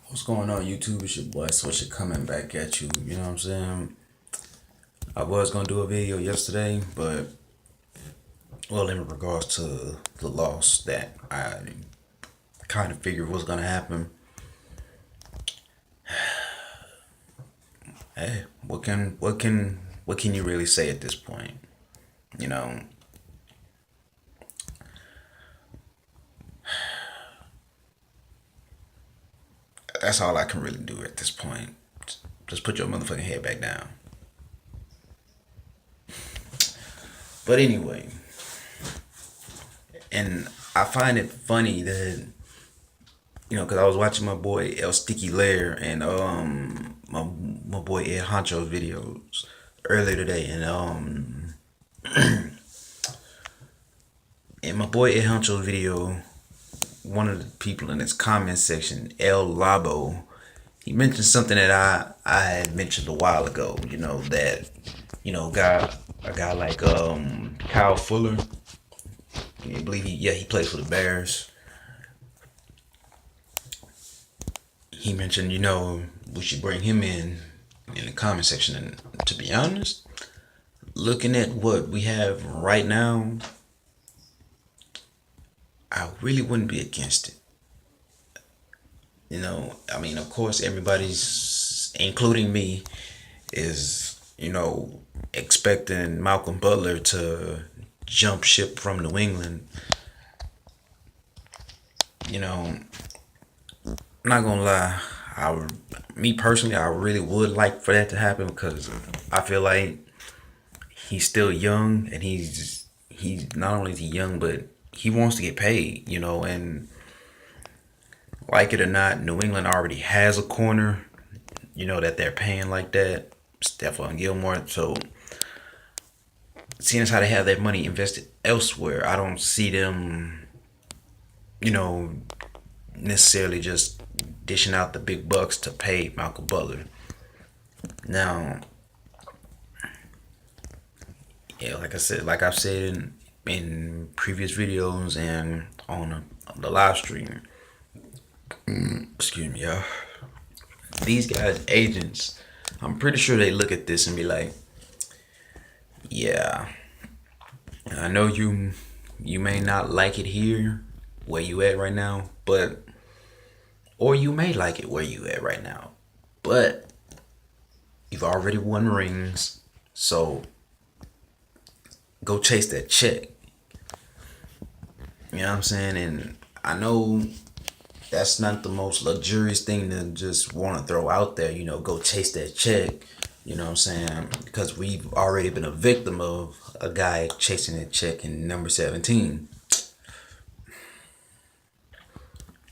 What's going on, YouTube? It's your boy Swisher coming back at you. You know what I'm saying? I was gonna do a video yesterday, but well, in regards to the loss that I kind of figured was gonna happen. Hey, what can you really say at this point? You know, that's all I can really do at this point. Just put your motherfucking head back down. But anyway, and I find it funny that because I was watching my boy El Sticky Lair and my boy Ed Honcho videos earlier today, and in my boy Ed Honcho video, one of the people in his comment section, El Labo, he mentioned something that I had mentioned a while ago. That guy a guy like Kyle Fuller, I believe he plays for the Bears. He mentioned, we should bring him in the comment section. And to be honest, looking at what we have right now, I really wouldn't be against it. I mean, of course, everybody's, including me, is, expecting Malcolm Butler to jump ship from New England. I'm not gonna lie. Me personally, I really would like for that to happen because I feel like he's still young, and he's not only is he young, but he wants to get paid. And like it or not, New England already has a corner. That they're paying like that, Stephon Gilmore. So seeing as how they have that money invested elsewhere, I don't see them, you know, necessarily just dishing out the big bucks to pay Malcolm Butler. Now, yeah, like I've said in previous videos and on the live stream. Excuse me, y'all. These guys, agents, I'm pretty sure they look at this and be like, yeah, I know you may not like it here where you at right now, but or you may like it where you at right now, but you've already won rings, so go chase that check. You know what I'm saying? And I know that's not the most luxurious thing to just want to throw out there, go chase that check. You know what I'm saying? Because we've already been a victim of a guy chasing that check in number 17.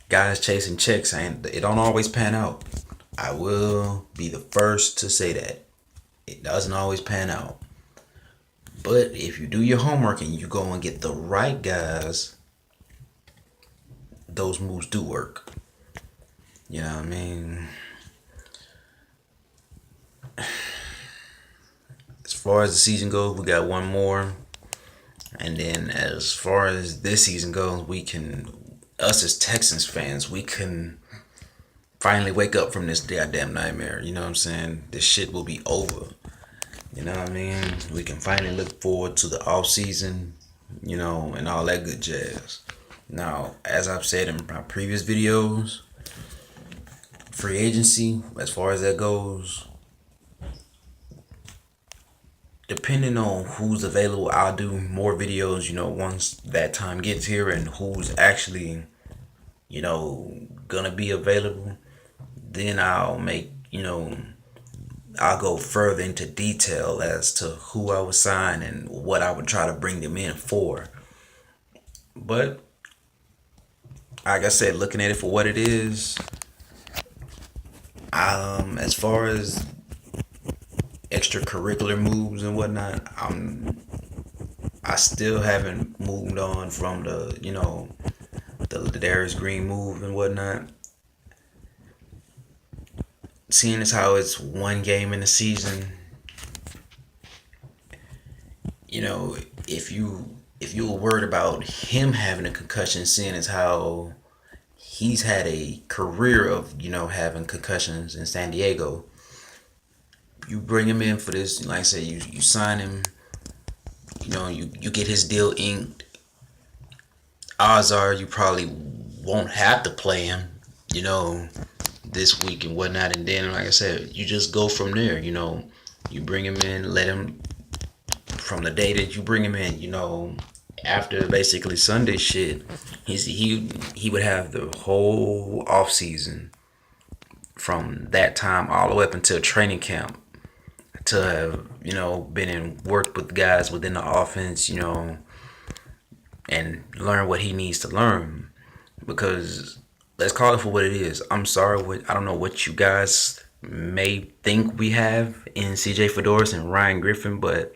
Guys chasing checks, and it don't always pan out. I will be the first to say that. It doesn't always pan out. But if you do your homework and you go and get the right guys, those moves do work. You know what I mean? As far as the season goes, we got one more. And then as far as this season goes, us as Texans fans, we can finally wake up from this goddamn nightmare. You know what I'm saying? This shit will be over. You know what I mean? We can finally look forward to the off season, and all that good jazz. Now, as I've said in my previous videos, free agency, as far as that goes, depending on who's available, I'll do more videos, once that time gets here and who's actually, gonna be available. Then I'll go further into detail as to who I would sign and what I would try to bring them in for. But like I said, looking at it for what it is, as far as extracurricular moves and whatnot, I still haven't moved on from the Darius Green move and whatnot. Seeing as how it's one game in the season, if you were worried about him having a concussion, seeing as how he's had a career of, having concussions in San Diego. You bring him in for this, like I said, you sign him, you get his deal inked. Odds are you probably won't have to play him, you know, this week and whatnot. And then, like I said, you just go from there. You bring him in, let him, from the day that you bring him in, after basically Sunday shit, he would have the whole off season from that time all the way up until training camp to have been in work with guys within the offense, and learn what he needs to learn. Because let's call it for what it is. I'm sorry, I don't know what you guys may think we have in CJ Fedorus and Ryan Griffin, but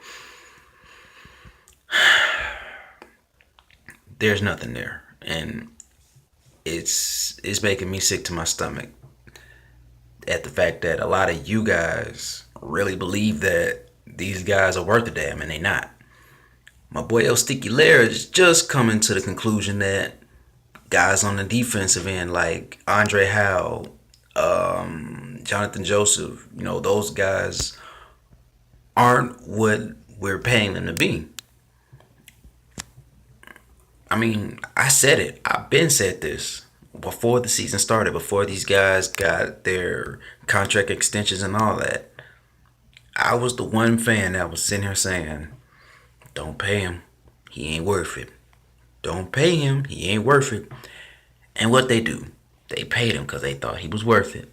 there's nothing there, and it's making me sick to my stomach at the fact that a lot of you guys really believe that these guys are worth a damn, and they not. My boy El Sticky Lair is just coming to the conclusion that guys on the defensive end like Andre Howe, Jonathan Joseph, those guys aren't what we're paying them to be. I mean, I said it. I've been said this before the season started, before these guys got their contract extensions and all that. I was the one fan that was sitting here saying, don't pay him. He ain't worth it. Don't pay him. He ain't worth it. And what they do, they paid him because they thought he was worth it.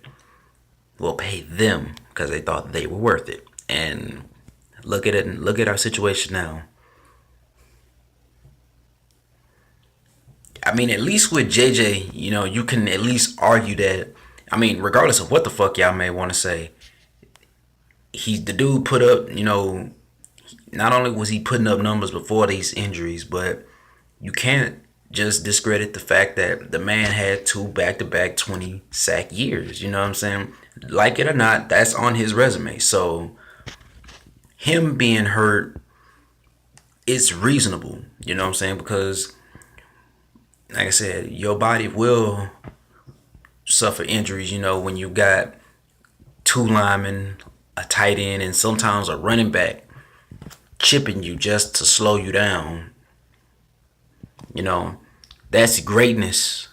Well, pay them because they thought they were worth it. And look at it. And look at our situation now. I mean, at least with JJ, you can at least argue that. I mean, regardless of what the fuck y'all may want to say, the dude put up, not only was he putting up numbers before these injuries, but you can't just discredit the fact that the man had 2 back-to-back 20 sack years. You know what I'm saying? Like it or not, that's on his resume. So him being hurt, it's reasonable. You know what I'm saying? Because like I said, your body will suffer injuries, when you got 2 linemen, a tight end, and sometimes a running back chipping you just to slow you down. That's greatness.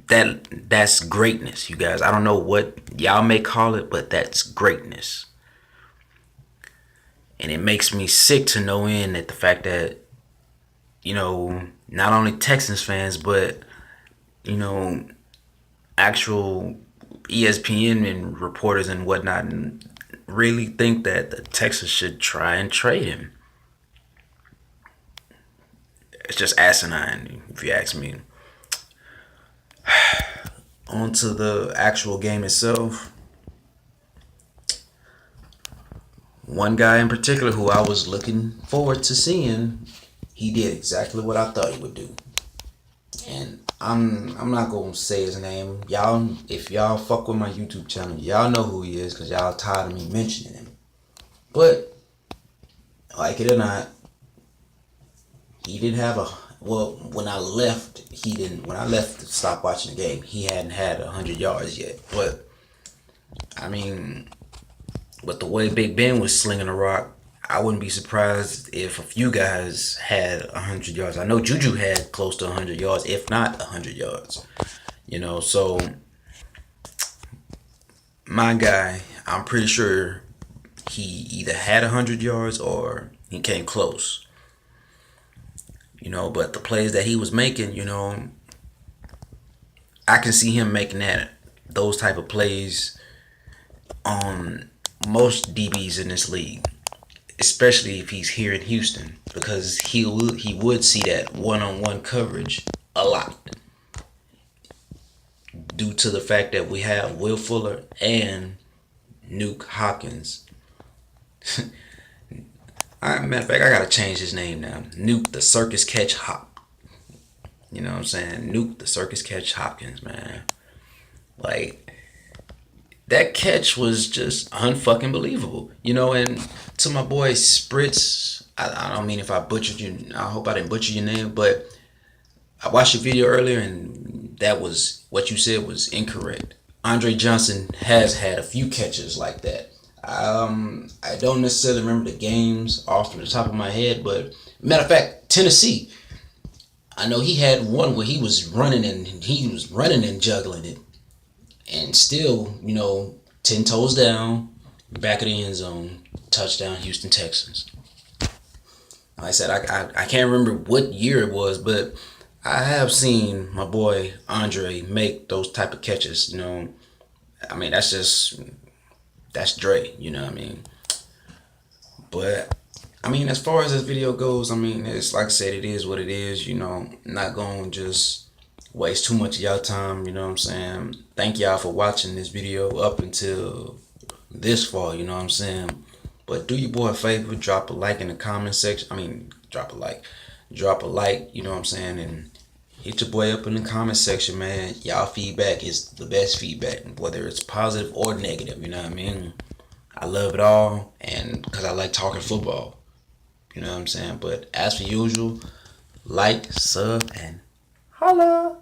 That's greatness, you guys. I don't know what y'all may call it, but that's greatness. And it makes me sick to no end at the fact that, not only Texans fans, but, actual ESPN and reporters and whatnot and really think that the Texans should try and trade him. It's just asinine, if you ask me. On to the actual game itself. One guy in particular who I was looking forward to seeing, he did exactly what I thought he would do. And I'm not gonna say his name. Y'all, if y'all fuck with my YouTube channel, y'all know who he is because y'all tired of me mentioning him. But like it or not, he didn't have when I left to stop watching the game, he hadn't had 100 yards yet. But I mean, with the way Big Ben was slinging the rock, I wouldn't be surprised if a few guys had 100 yards. I know Juju had close to 100 yards, if not 100 yards. So my guy, I'm pretty sure he either had 100 yards or he came close. But the plays that he was making, I can see him making those type of plays on most DBs in this league, especially if he's here in Houston, because he would see that one-on-one coverage a lot due to the fact that we have Will Fuller and Nuke Hopkins. Matter of fact, I gotta change his name now. Nuke the Circus Catch Hop. You know what I'm saying? Nuke the Circus Catch Hopkins, man. Like, that catch was just unfucking believable. And to my boy Spritz, I don't mean if I butchered you, I hope I didn't butcher your name, but I watched your video earlier and that was what you said was incorrect. Andre Johnson has had a few catches like that. I don't necessarily remember the games off the top of my head, but matter of fact, Tennessee, I know he had one where he was running and juggling it, and still, 10 toes down, back of the end zone, touchdown, Houston Texans. Like I said, I can't remember what year it was, but I have seen my boy Andre make those type of catches. I mean, that's Dre. You know what I mean? But I mean, as far as this video goes, I mean, it's like I said, it is what it is. Not gonna just waste too much of y'all time. You know what I'm saying? Thank y'all for watching this video up until this far. You know what I'm saying? But do your boy a favor, drop a like in the comment section. I mean, drop a like. You know what I'm saying? And hit your boy up in the comment section, man. Y'all feedback is the best feedback, whether it's positive or negative. You know what I mean? I love it all, and because I like talking football. You know what I'm saying? But as for usual, like, sub, and holla.